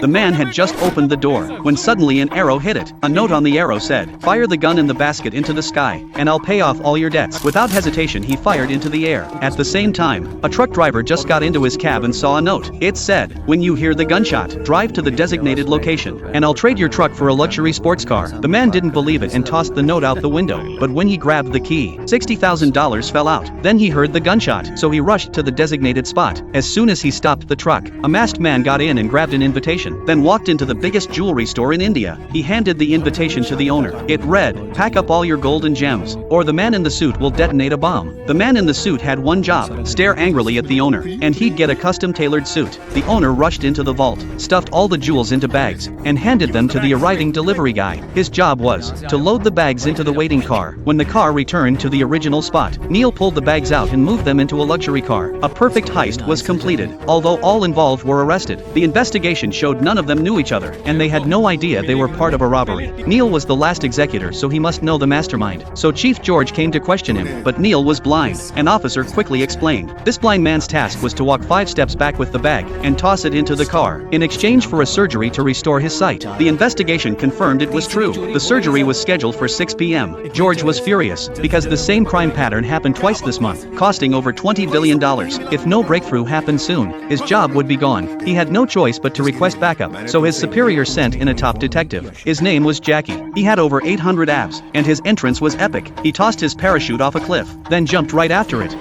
The man had just opened the door when suddenly an arrow hit it. A note on the arrow said, "Fire the gun in the basket into the sky, and I'll pay off all your debts." Without hesitation he fired into the air. At the same time, a truck driver just got into his cab and saw a note. It said, "When you hear the gunshot, drive to the designated location, and I'll trade your truck for a luxury sports car." The man didn't believe it and tossed the note out the window, but when he grabbed the key, $60,000 fell out. Then he heard the gunshot, so he rushed to the designated spot. As soon as he stopped the truck, a masked man got in and grabbed an invitation, then walked into the biggest jewelry store in India. He handed the invitation to the owner. It read, "Pack up all your gold and gems, or the man in the suit will detonate a bomb." The man in the suit had one job: stare angrily at the owner, and he'd get a custom-tailored suit. The owner rushed into the vault, stuffed all the jewels into bags, and handed them to the arriving delivery guy. His job was to load the bags into the waiting car. When the car returned to the original spot, Neil pulled the bags out and moved them into a luxury car. A perfect heist was completed, although all involved were arrested. The investigation showed none of them knew each other, and they had no idea they were part of a robbery. Neil was the last executor, so he must know the mastermind. So Chief George came to question him, but Neil was blind. An officer quickly explained. This blind man's task was to walk 5 steps back with the bag and toss it into the car, in exchange for a surgery to restore his sight. The investigation confirmed it was true. The surgery was scheduled for 6 p.m. George was furious, because the same crime pattern happened twice this month, costing over $20 billion. If no breakthrough happened soon, his job would be gone. He had no choice but to request backup, so his superior sent in a top detective. His name was Jackie. He had over 800 abs, and his entrance was epic. He tossed his parachute off a cliff, then jumped right after it.